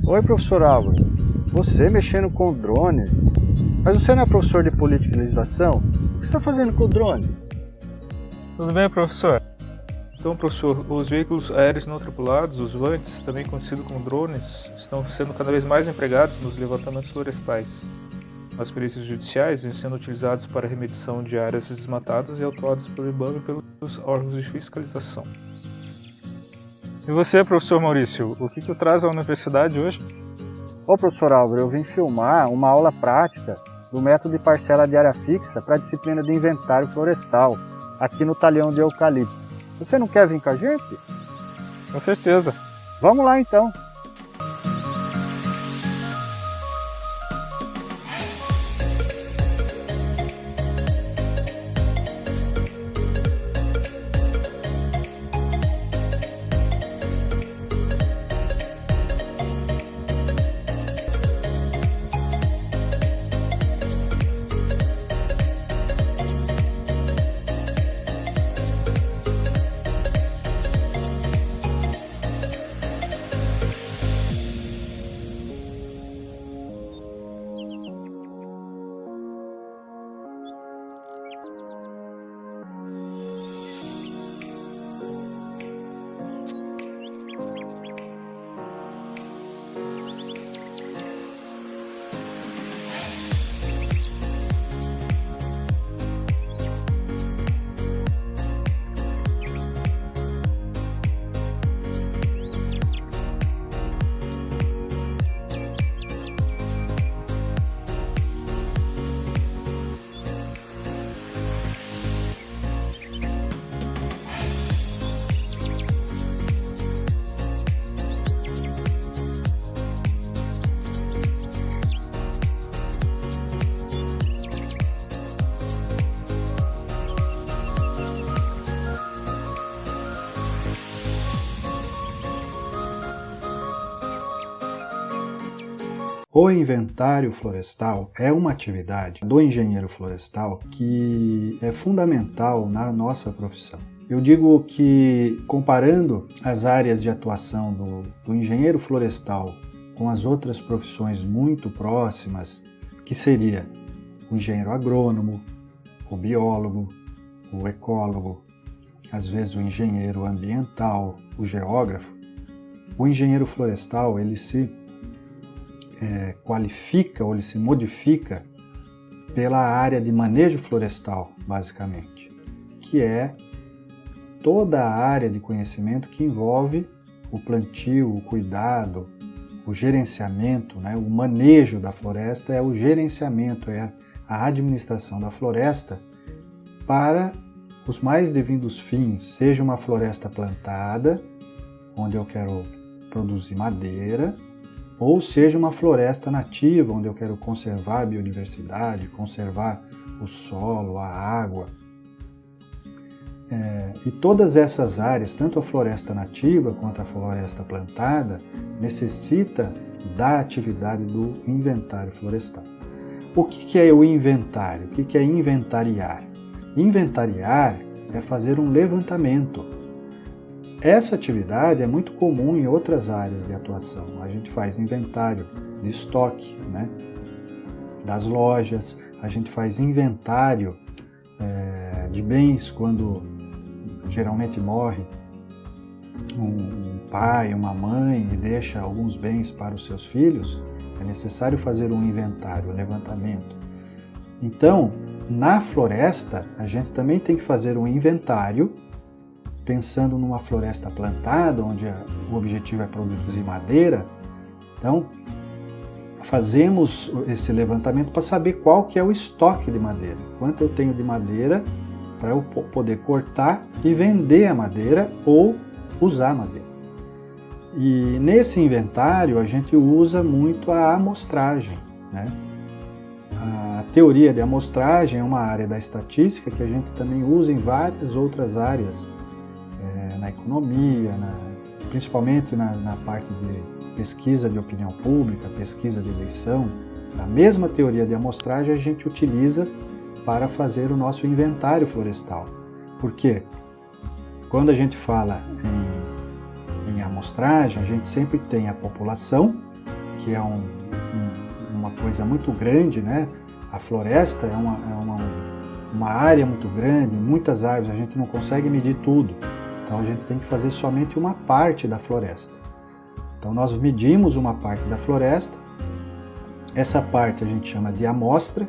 Oi, professor Álvaro. Você mexendo com drone? Mas você não é professor de política e legislação? O que você está fazendo com o drone? Tudo bem, professor? Então, professor, os veículos aéreos não tripulados, os VANTs, também conhecidos como drones, estão sendo cada vez mais empregados nos levantamentos florestais. Nas perícias judiciais, vêm sendo utilizados para remediação de áreas desmatadas e autuados pelo IBAMA e pelos órgãos de fiscalização. E você, professor Maurício, o que traz à universidade hoje? Ô, professor Álvaro, eu vim filmar uma aula prática do método de parcela de área fixa para a disciplina de inventário florestal, aqui no Talhão de Eucalipto. Você não quer vir com a gente? Com certeza. Vamos lá, então. O inventário florestal é uma atividade do engenheiro florestal que é fundamental na nossa profissão. Eu digo que, comparando as áreas de atuação do engenheiro florestal com as outras profissões muito próximas, que seria o engenheiro agrônomo, o biólogo, o ecólogo, às vezes o engenheiro ambiental, o geógrafo, o engenheiro florestal ele se qualifica ou ele se modifica pela área de manejo florestal, basicamente, que é toda a área de conhecimento que envolve o plantio, o cuidado, o gerenciamento, né? O manejo da floresta é o gerenciamento, é a administração da floresta para os mais devidos fins, seja uma floresta plantada, onde eu quero produzir madeira, ou seja uma floresta nativa, onde eu quero conservar a biodiversidade, conservar o solo, a água. E todas essas áreas, tanto a floresta nativa quanto a floresta plantada, necessita da atividade do inventário florestal. O que é o inventário? O que é inventariar? Inventariar é fazer um levantamento. Essa atividade é muito comum em outras áreas de atuação. A gente faz inventário de estoque, né, das lojas, a gente faz inventário de bens quando geralmente morre um pai, uma mãe e deixa alguns bens para os seus filhos, é necessário fazer um inventário, um levantamento. Então, na floresta, a gente também tem que fazer um inventário, pensando numa floresta plantada, onde o objetivo é produzir madeira. Então, fazemos esse levantamento para saber qual que é o estoque de madeira, quanto eu tenho de madeira para eu poder cortar e vender a madeira ou usar a madeira. E nesse inventário a gente usa muito a amostragem, né? A teoria de amostragem é uma área da estatística que a gente também usa em várias outras áreas, na economia, principalmente na parte de pesquisa de opinião pública, pesquisa de eleição. A mesma teoria de amostragem a gente utiliza para fazer o nosso inventário florestal. Por quê? Quando a gente fala em amostragem, a gente sempre tem a população que é uma coisa muito grande, né? A floresta é uma área muito grande, muitas árvores, a gente não consegue medir tudo. Então a gente tem que fazer somente uma parte da floresta. Então nós medimos uma parte da floresta, essa parte a gente chama de amostra,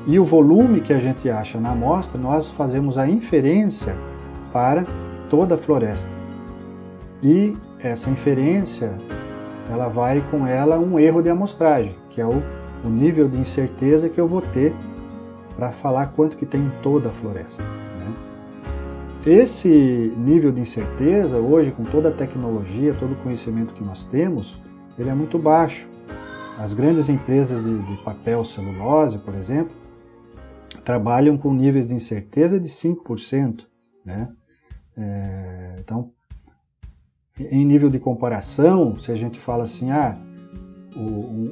e o volume que a gente acha na amostra, nós fazemos a inferência para toda a floresta. E essa inferência, ela vai com ela um erro de amostragem, que é o nível de incerteza que eu vou ter para falar quanto que tem em toda a floresta, né? Esse nível de incerteza, hoje, com toda a tecnologia, todo o conhecimento que nós temos, ele é muito baixo. As grandes empresas de papel celulose, por exemplo, trabalham com níveis de incerteza de 5%, né? Então, em nível de comparação, se a gente fala assim,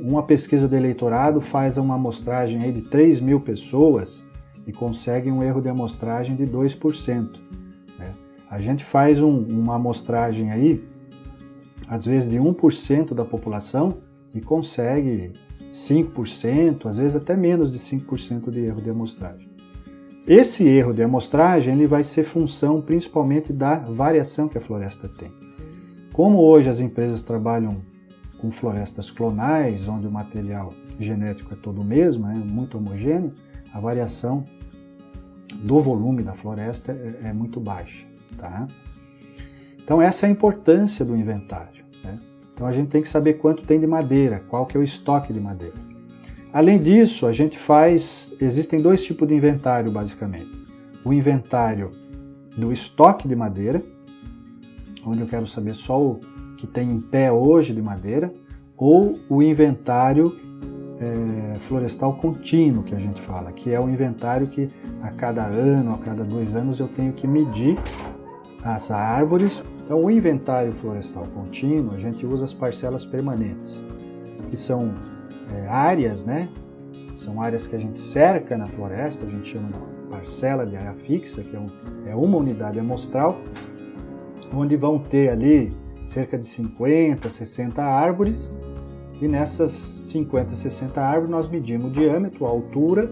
uma pesquisa de eleitorado faz uma amostragem aí de 3.000 pessoas e consegue um erro de amostragem de 2%. Né? A gente faz uma amostragem aí, às vezes de 1% da população, e consegue 5%, às vezes até menos de 5% de erro de amostragem. Esse erro de amostragem ele vai ser função principalmente da variação que a floresta tem. Como hoje as empresas trabalham com florestas clonais, onde o material genético é todo o mesmo, muito homogêneo, a variação do volume da floresta é muito baixa. Tá? Então essa é a importância do inventário, né? Então a gente tem que saber quanto tem de madeira, qual que é o estoque de madeira. Além disso, existem dois tipos de inventário basicamente. O inventário do estoque de madeira, onde eu quero saber só o que tem em pé hoje de madeira, ou o inventário florestal contínuo, que a gente fala, que é o inventário que a cada ano, a cada 2 anos eu tenho que medir as árvores. Então o inventário florestal contínuo, a gente usa as parcelas permanentes, que são áreas, né? São áreas que a gente cerca na floresta, a gente chama de parcela de área fixa, que é uma unidade amostral, onde vão ter ali cerca de 50, 60 árvores, e nessas 50, 60 árvores nós medimos o diâmetro, a altura,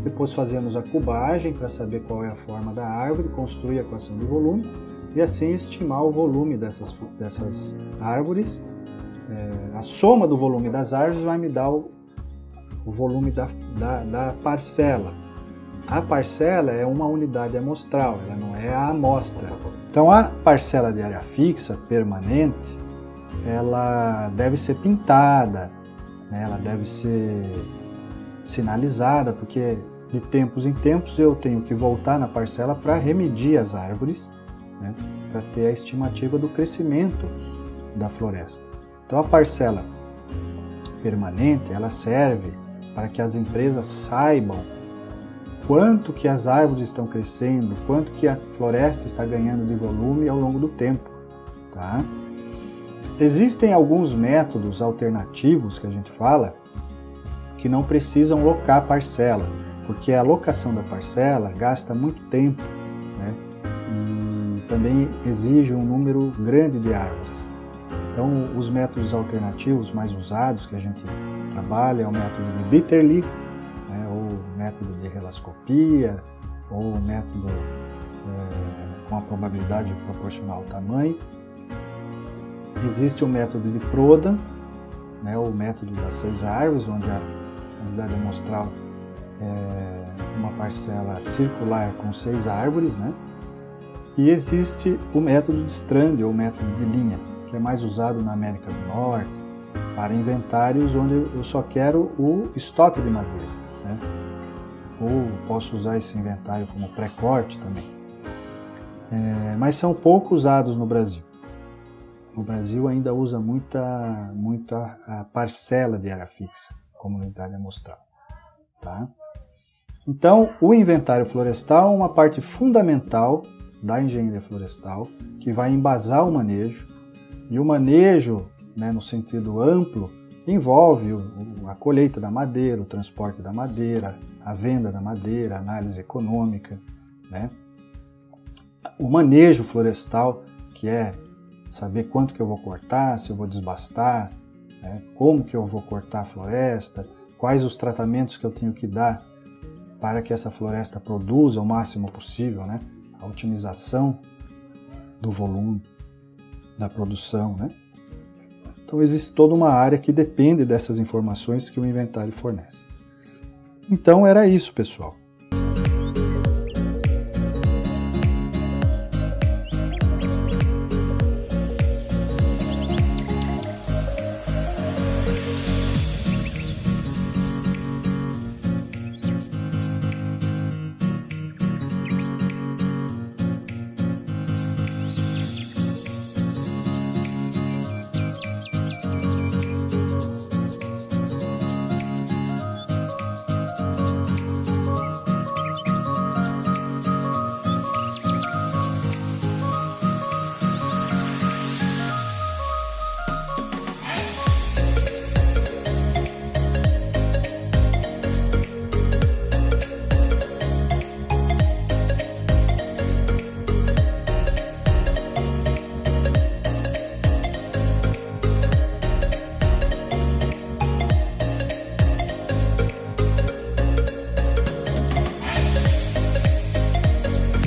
depois fazemos a cubagem para saber qual é a forma da árvore, construir a equação de volume, e assim estimar o volume dessas árvores. A soma do volume das árvores vai me dar o volume da parcela. A parcela é uma unidade amostral, ela não é a amostra. Então a parcela de área fixa permanente, ela deve ser pintada, né? Ela deve ser sinalizada, porque de tempos em tempos eu tenho que voltar na parcela para remedir as árvores, né? Para ter a estimativa do crescimento da floresta. Então a parcela permanente, ela serve para que as empresas saibam quanto que as árvores estão crescendo, quanto que a floresta está ganhando de volume ao longo do tempo. Tá? Existem alguns métodos alternativos que a gente fala que não precisam locar a parcela, porque a locação da parcela gasta muito tempo, né? E também exige um número grande de árvores. Então, os métodos alternativos mais usados que a gente trabalha é o método de Bitterly, né, ou o método de relascopia, ou o método com a probabilidade proporcional ao tamanho. Existe o método de Prodan, né, o método das 6 árvores, onde a unidade amostral é uma parcela circular com 6 árvores, né? E existe o método de Strand, ou o método de linha, que é mais usado na América do Norte, para inventários onde eu só quero o estoque de madeira, né? Ou posso usar esse inventário como pré-corte também. Mas são pouco usados no Brasil. O Brasil ainda usa muita a parcela de área fixa como unidade amostral. Tá? Então, o inventário florestal é uma parte fundamental da engenharia florestal que vai embasar o manejo. E o manejo, né, no sentido amplo, envolve a colheita da madeira, o transporte da madeira, a venda da madeira, a análise econômica, né? O manejo florestal, que é saber quanto que eu vou cortar, se eu vou desbastar, né? Como que eu vou cortar a floresta, quais os tratamentos que eu tenho que dar para que essa floresta produza o máximo possível, né? A otimização do volume da produção, né? Então existe toda uma área que depende dessas informações que o inventário fornece. Então era isso, pessoal.